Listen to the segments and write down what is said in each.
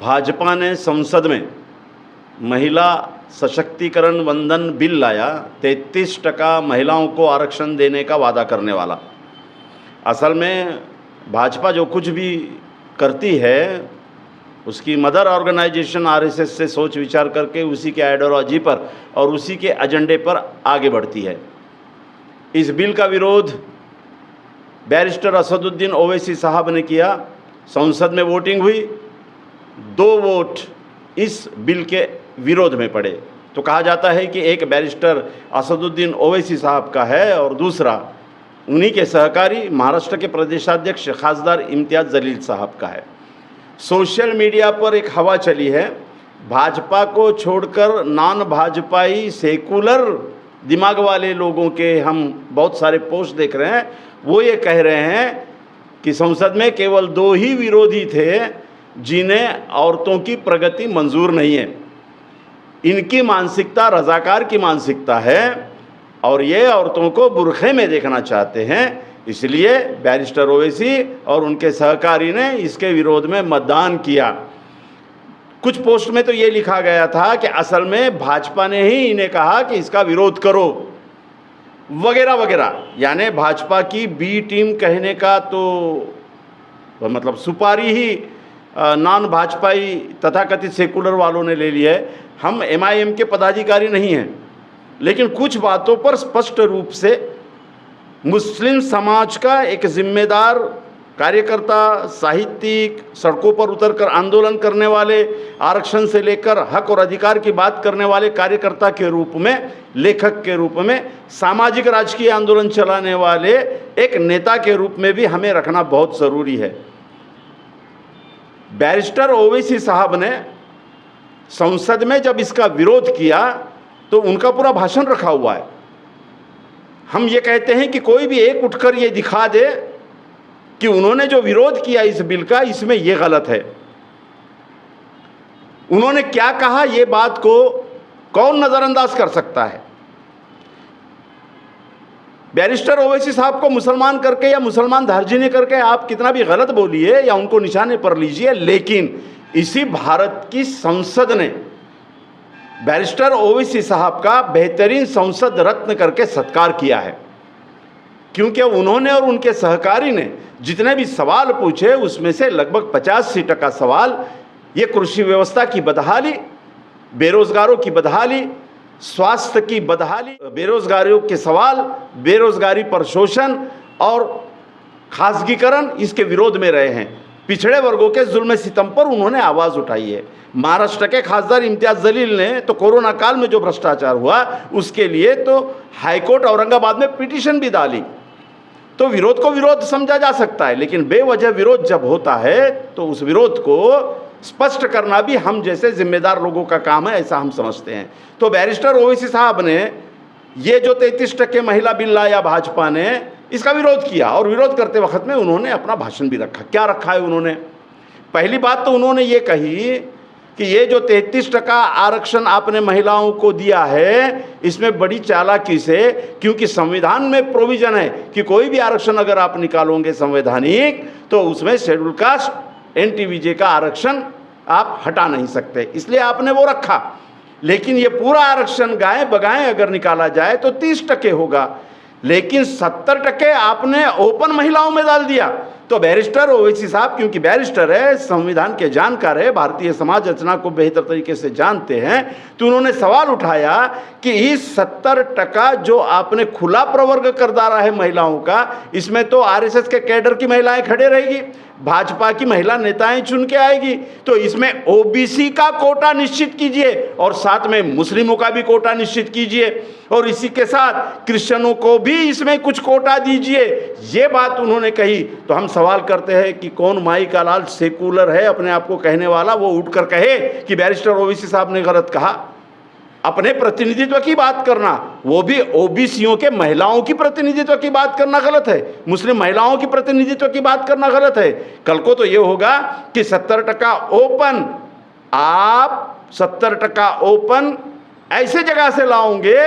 भाजपा ने संसद में महिला सशक्तिकरण वंदन बिल लाया, 33% महिलाओं को आरक्षण देने का वादा करने वाला। असल में भाजपा जो कुछ भी करती है उसकी मदर ऑर्गेनाइजेशन आरएसएस से सोच विचार करके उसी के आइडियोलॉजी पर और उसी के एजेंडे पर आगे बढ़ती है। इस बिल का विरोध बैरिस्टर असदुद्दीन ओवैसी साहब ने किया। संसद में वोटिंग हुई, 2 वोट इस बिल के विरोध में पड़े। तो कहा जाता है कि एक बैरिस्टर असदुद्दीन ओवैसी साहब का है और दूसरा उन्हीं के सहकारी महाराष्ट्र के प्रदेशाध्यक्ष खासदार इम्तियाज़ जलील साहब का है। सोशल मीडिया पर एक हवा चली है, भाजपा को छोड़कर नॉन भाजपाई सेकुलर दिमाग वाले लोगों के हम बहुत सारे पोस्ट देख रहे हैं। वो ये कह रहे हैं कि संसद में केवल 2 ही विरोधी थे जिन्हें औरतों की प्रगति मंजूर नहीं है। इनकी मानसिकता रजाकार की मानसिकता है और ये औरतों को बुरखे में देखना चाहते हैं। इसलिए बैरिस्टर ओवैसी और उनके सहकारी ने इसके विरोध में मतदान किया। कुछ पोस्ट में तो ये लिखा गया था कि असल में भाजपा ने ही इन्हें कहा कि इसका विरोध करो वगैरह वगैरह, यानी भाजपा की बी टीम कहने का तो मतलब सुपारी ही नॉन भाजपाई तथाकथित सेकुलर वालों ने ले ली है। हम एमआईएम के पदाधिकारी नहीं हैं, लेकिन कुछ बातों पर स्पष्ट रूप से मुस्लिम समाज का एक जिम्मेदार कार्यकर्ता, साहित्यिक, सड़कों पर उतरकर आंदोलन करने वाले, आरक्षण से लेकर हक और अधिकार की बात करने वाले कार्यकर्ता के रूप में, लेखक के रूप में, सामाजिक राजकीय आंदोलन चलाने वाले एक नेता के रूप में भी हमें रखना बहुत ज़रूरी है। बैरिस्टर ओवैसी साहब ने संसद में जब इसका विरोध किया तो उनका पूरा भाषण रखा हुआ है। हम ये कहते हैं कि कोई भी एक उठकर ये दिखा दे कि उन्होंने जो विरोध किया इस बिल का, इसमें ये गलत है। उन्होंने क्या कहा, ये बात को कौन नज़रअंदाज कर सकता है। बैरिस्टर ओवैसी साहब को मुसलमान करके या मुसलमान धार्जिनी करके आप कितना भी गलत बोलिए या उनको निशाने पर लीजिए, लेकिन इसी भारत की संसद ने बैरिस्टर ओवैसी साहब का बेहतरीन संसद रत्न करके सत्कार किया है, क्योंकि उन्होंने और उनके सहकारी ने जितने भी सवाल पूछे उसमें से लगभग 85% सवाल ये कृषि व्यवस्था की बदहाली, बेरोजगारों की बदहाली, स्वास्थ्य की बदहाली, बेरोजगारियों के सवाल, बेरोजगारी पर शोषण और खासगीकरण, इसके विरोध में रहे हैं। पिछड़े वर्गों के जुल्म सितम पर उन्होंने आवाज़ उठाई है। महाराष्ट्र के खासदार इम्तियाज़ जलील ने तो कोरोना काल में जो भ्रष्टाचार हुआ उसके लिए तो हाईकोर्ट औरंगाबाद में पिटीशन भी डाली। तो विरोध को विरोध समझा जा सकता है, लेकिन बेवजह विरोध जब होता है तो उस विरोध को स्पष्ट करना भी हम जैसे जिम्मेदार लोगों का काम है, ऐसा हम समझते हैं। तो बैरिस्टर ओवैसी साहब ने ये जो 33% महिला बिल लाया भाजपा ने, इसका विरोध किया और विरोध करते वक्त में उन्होंने अपना भाषण भी रखा। क्या रखा है उन्होंने? पहली बात तो उन्होंने ये कही कि ये जो 33% आरक्षण आपने महिलाओं को दिया है इसमें बड़ी चालाकी से, क्योंकि संविधान में प्रोविजन है कि कोई भी आरक्षण अगर आप निकालोगे संवैधानिक तो उसमें शेड्यूल कास्ट एनटीवीजे का आरक्षण आप हटा नहीं सकते, इसलिए आपने वो रखा। लेकिन ये पूरा आरक्षण गाय बगाएं अगर निकाला जाए तो 30% होगा, लेकिन 70% आपने ओपन महिलाओं में डाल दिया। तो बैरिस्टर ओवैसी साहब, क्योंकि बैरिस्टर है, संविधान के जानकार है, भारतीय समाज रचना को बेहतर तरीके से जानते हैं, तो उन्होंने सवाल उठाया कि इस 70% जो आपने खुला प्रवर्ग कर डाला है महिलाओं का, इसमें तो आरएसएस के कैडर की महिलाएं खड़े रहेगी, भाजपा की महिला नेताएं चुन के आएगी, तो इसमें ओबीसी का कोटा निश्चित कीजिए और साथ में मुस्लिमों का भी कोटा निश्चित कीजिए और इसी के साथ क्रिश्चियनों को भी इसमें कुछ कोटा दीजिए। ये बात उन्होंने कही। तो हम सवाल करते हैं कि कौन माई का लाल सेकुलर है अपने आप को कहने वाला, वो उठकर कहे कि बैरिस्टर ओवैसी साहब ने गलत कहा। अपने प्रतिनिधित्व की बात करना, वो भी ओबीसीओं के महिलाओं की प्रतिनिधित्व की बात करना गलत है, मुस्लिम महिलाओं की प्रतिनिधित्व की बात करना गलत है। कल को तो ये होगा कि 70% ओपन, आप 70% ओपन ऐसे जगह से लाओगे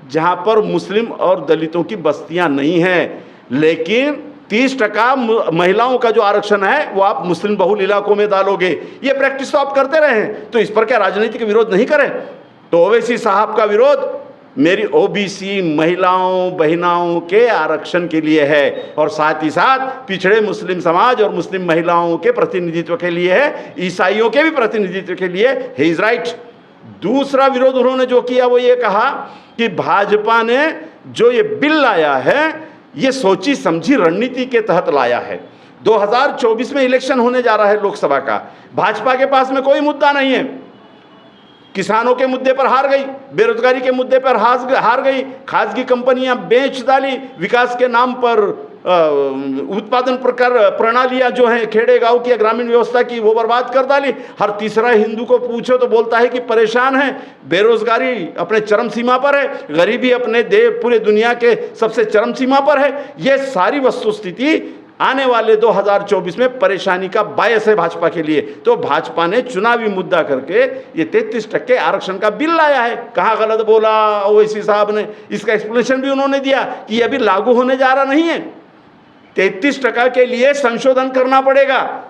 जहां पर मुस्लिम और दलितों की बस्तियां नहीं हैं, लेकिन 30% महिलाओं का जो आरक्षण है वो आप मुस्लिम बहुल इलाकों में डालोगे, ये प्रैक्टिस तो आप करते रहे हैं, तो इस पर क्या राजनीतिक विरोध नहीं करें? तो ओवैसी साहब का विरोध मेरी ओबीसी महिलाओं बहनाओं के आरक्षण के लिए है, और साथ ही साथ पिछड़े मुस्लिम समाज और मुस्लिम महिलाओं के प्रतिनिधित्व के लिए है, ईसाइयों के भी प्रतिनिधित्व के लिए। He is right. दूसरा विरोध उन्होंने जो किया वो ये कहा कि भाजपा ने जो ये बिल लाया है ये सोची समझी रणनीति के तहत लाया है। 2024 में इलेक्शन होने जा रहा है लोकसभा का, भाजपा के पास में कोई मुद्दा नहीं है। किसानों के मुद्दे पर हार गई, बेरोजगारी के मुद्दे पर हार गई, खासगी कंपनियां बेच डाली, विकास के नाम पर उत्पादन प्रणालियां जो हैं खेड़े गांव की ग्रामीण व्यवस्था की वो बर्बाद कर डाली। हर तीसरा हिंदू को पूछो तो बोलता है कि परेशान है, बेरोजगारी अपने चरम सीमा पर है, गरीबी अपने पूरे दुनिया के सबसे चरम सीमा पर है। ये सारी वस्तुस्थिति आने वाले 2024 में परेशानी का बायस है भाजपा के लिए। तो भाजपा ने चुनावी मुद्दा करके ये 33% आरक्षण का बिल लाया है। कहाँ गलत बोला ओवैसी साहब ने? इसका एक्सप्लेनेशन भी उन्होंने दिया कि ये अभी लागू होने जा रहा नहीं है, 33% के लिए संशोधन करना पड़ेगा,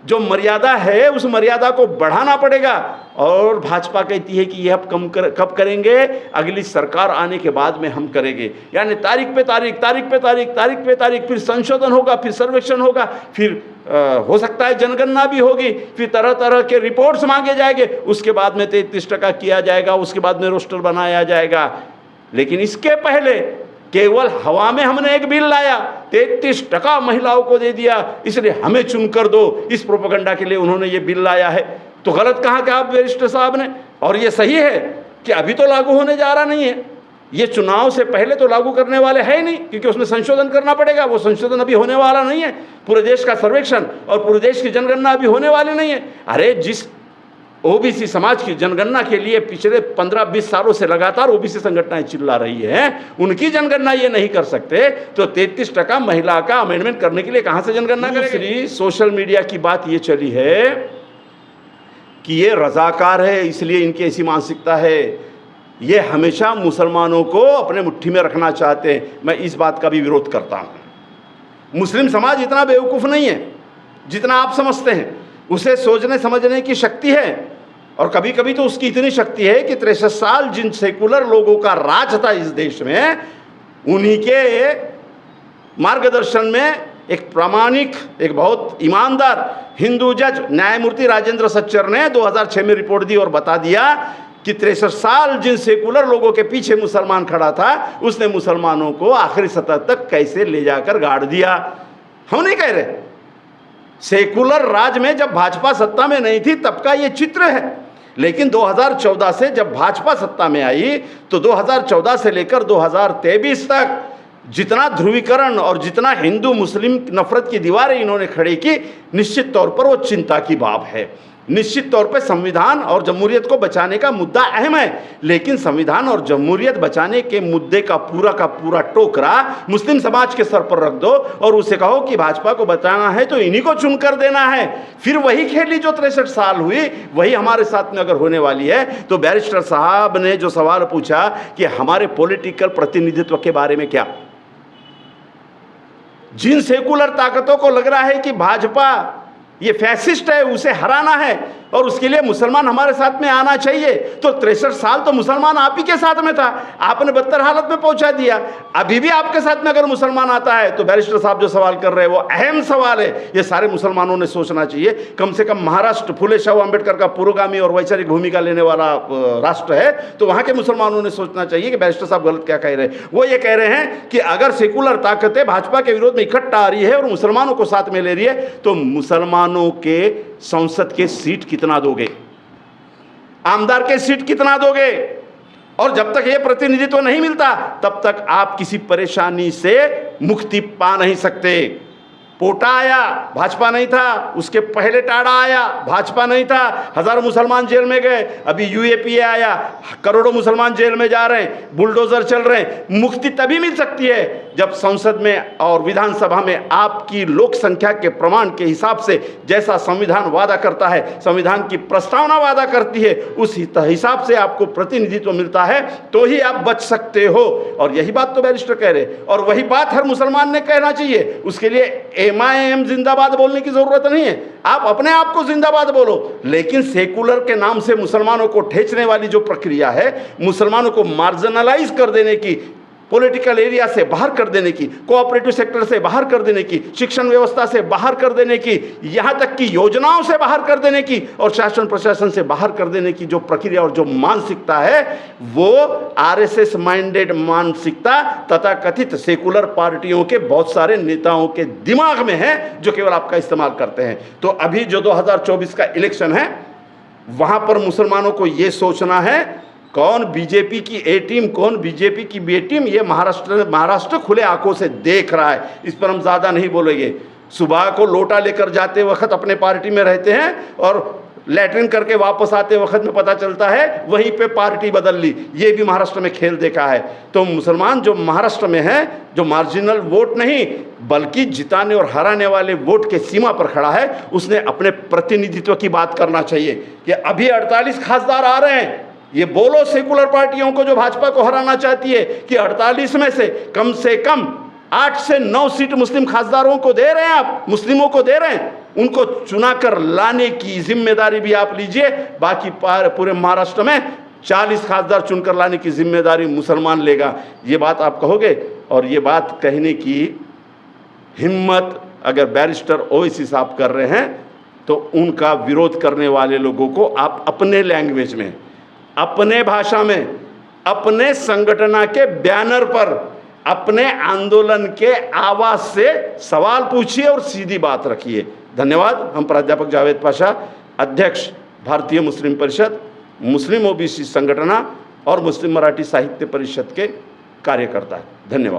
जो मर्यादा है उस मर्यादा को बढ़ाना पड़ेगा। और भाजपा कहती है कि यह कब करेंगे? अगली सरकार आने के बाद में हम करेंगे। यानी तारीख पे तारीख, फिर संशोधन होगा, फिर सर्वेक्षण होगा, फिर हो सकता है जनगणना भी होगी, फिर तरह तरह के रिपोर्ट्स मांगे जाएंगे, उसके बाद में 33% किया जाएगा, उसके बाद में रोस्टर बनाया जाएगा। लेकिन इसके पहले केवल हवा में हमने एक बिल लाया, 33% महिलाओं को दे दिया, इसलिए हमें चुनकर दो, इस प्रोपेगेंडा के लिए उन्होंने ये बिल लाया है। तो गलत कहाँ कहा बैरिस्टर साहब ने? और ये सही है कि अभी तो लागू होने जा रहा नहीं है, ये चुनाव से पहले तो लागू करने वाले है ही नहीं, क्योंकि उसमें संशोधन करना पड़ेगा। वो संशोधन अभी होने वाला नहीं है, पूरे देश का सर्वेक्षण और पूरे देश की जनगणना अभी होने वाली नहीं है। अरे जिस ओबीसी समाज की जनगणना के लिए पिछले 15-20 सालों से लगातार ओबीसी संगठनें चिल्ला रही हैं, उनकी जनगणना ये नहीं कर सकते, तो 33% महिला का अमेंडमेंट करने के लिए कहां से जनगणना करेंगे? सोशल मीडिया की बात ये चली है कि ये रजाकार है, इसलिए इनकी ऐसी मानसिकता है, ये हमेशा मुसलमानों को अपने मुट्ठी में रखना चाहते हैं। मैं इस बात का भी विरोध करता हूं। मुस्लिम समाज इतना बेवकूफ़ नहीं है जितना आप समझते हैं। उसे सोचने समझने की शक्ति है, और कभी कभी तो उसकी इतनी शक्ति है कि 63 साल जिन सेकुलर लोगों का राज था इस देश में, उन्हीं के मार्गदर्शन में एक प्रामाणिक, एक बहुत ईमानदार हिंदू जज न्यायमूर्ति राजेंद्र सच्चर ने 2006 में रिपोर्ट दी और बता दिया कि 63 साल जिन सेकुलर लोगों के पीछे मुसलमान खड़ा था, उसने मुसलमानों को आखिरी सतह तक कैसे ले जाकर गाड़ दिया। हम नहीं कह रहे, सेकुलर राज में जब भाजपा सत्ता में नहीं थी तब का ये चित्र है। लेकिन 2014 से जब भाजपा सत्ता में आई तो 2014 से लेकर 2023 तक जितना ध्रुवीकरण और जितना हिंदू मुस्लिम नफरत की दीवारें इन्होंने खड़ी की, निश्चित तौर पर वो चिंता की बात है। निश्चित तौर पर संविधान और जमहूरियत को बचाने का मुद्दा अहम है, लेकिन संविधान और जमहूरियत बचाने के मुद्दे का पूरा टोकरा मुस्लिम समाज के सर पर रख दो और उसे कहो कि भाजपा को बचाना है तो इन्हीं को चुनकर देना है। फिर वही खेली जो 63 साल हुई वही हमारे साथ में अगर होने वाली है। तो बैरिस्टर साहब ने जो सवाल पूछा कि हमारे पॉलिटिकल प्रतिनिधित्व के बारे में क्या, जिन सेकुलर ताकतों को लग रहा है कि भाजपा ये फैसिस्ट है, उसे हराना है और उसके लिए मुसलमान हमारे साथ में आना चाहिए, तो 63 साल तो मुसलमान आप ही के साथ में था, आपने बदतर हालत में पहुंचा दिया। अभी भी आपके साथ में अगर मुसलमान आता है तो बैरिस्टर साहब जो सवाल कर रहे हैं वो अहम सवाल है, ये सारे मुसलमानों ने सोचना चाहिए। कम से कम महाराष्ट्र फुले शाह अम्बेडकर का पुरोगामी और वैचारिक भूमिका लेने वाला राष्ट्र है, तो वहाँ के मुसलमानों ने सोचना चाहिए कि बैरिस्टर साहब गलत क्या कह रहे हैं। वो ये कह रहे हैं कि अगर सेकुलर ताकतें भाजपा के विरोध में इकट्ठा आ रही है और मुसलमानों को साथ में ले रही है तो मुसलमानों के संसद के सीट कितना दोगे, आमदार के सीट कितना दोगे? और जब तक ये प्रतिनिधित्व नहीं मिलता तब तक आप किसी परेशानी से मुक्ति पा नहीं सकते। पोटा आया, भाजपा नहीं था। उसके पहले टाड़ा आया, भाजपा नहीं था। हज़ारों मुसलमान जेल में गए। अभी यूएपीए आया, करोड़ों मुसलमान जेल में जा रहे हैं, बुलडोजर चल रहे हैं। मुक्ति तभी मिल सकती है जब संसद में और विधानसभा में आपकी लोक संख्या के प्रमाण के हिसाब से जैसा संविधान वादा करता है, संविधान की प्रस्तावना वादा करती है, उस हिसाब से आपको प्रतिनिधित्व मिलता है, तो ही आप बच सकते हो। और यही बात तो बैरिस्टर कह रहे, और वही बात हर मुसलमान ने कहना चाहिए। उसके लिए एमआईएम जिंदाबाद बोलने की जरूरत नहीं है, आप अपने आप को जिंदाबाद बोलो। लेकिन सेकुलर के नाम से मुसलमानों को ठेचने वाली जो प्रक्रिया है, मुसलमानों को मार्जिनलाइज कर देने की, पॉलिटिकल एरिया से बाहर कर देने की, कोऑपरेटिव सेक्टर से बाहर कर देने की, शिक्षण व्यवस्था से बाहर कर देने की, यहाँ तक कि योजनाओं से बाहर कर देने की और शासन प्रशासन से बाहर कर देने की जो प्रक्रिया और जो मानसिकता है, वो आरएसएस माइंडेड मानसिकता तथा कथित सेकुलर पार्टियों के बहुत सारे नेताओं के दिमाग में है, जो केवल आपका इस्तेमाल करते हैं। तो अभी जो 2024 का इलेक्शन है, वहाँ पर मुसलमानों को ये सोचना है कौन बीजेपी की ए टीम, कौन बीजेपी की बी टीम, ये महाराष्ट्र खुले आंखों से देख रहा है। इस पर हम ज़्यादा नहीं बोलेंगे। सुबह को लोटा लेकर जाते वक्त अपने पार्टी में रहते हैं और लैट्रिन करके वापस आते वक्त में पता चलता है वहीं पे पार्टी बदल ली। ये भी महाराष्ट्र में खेल देखा है। तो मुसलमान जो महाराष्ट्र में है, जो मार्जिनल वोट नहीं बल्कि जिताने और हराने वाले वोट के सीमा पर खड़ा है, उसने अपने प्रतिनिधित्व की बात करना चाहिए कि अभी 48 खासदार आ रहे हैं। ये बोलो सेकुलर पार्टियों को जो भाजपा को हराना चाहती है कि 48 में से कम 8 से 9 सीट मुस्लिम खासदारों को दे रहे हैं, आप मुस्लिमों को दे रहे हैं। उनको चुनाकर लाने की जिम्मेदारी भी आप लीजिए। बाकी पूरे महाराष्ट्र में 40 खासदार चुनकर लाने की जिम्मेदारी मुसलमान लेगा। ये बात आप कहोगे, और ये बात कहने की हिम्मत अगर बैरिस्टर ओवैसी साहब कर रहे हैं, तो उनका विरोध करने वाले लोगों को आप अपने लैंग्वेज में, अपने भाषा में, अपने संगठन के बैनर पर, अपने आंदोलन के आवाज से सवाल पूछिए और सीधी बात रखिए। धन्यवाद। हम प्राध्यापक जावेद पाशा, अध्यक्ष भारतीय मुस्लिम परिषद, मुस्लिम ओबीसी संगठन और मुस्लिम मराठी साहित्य परिषद के कार्यकर्ता हैं। धन्यवाद।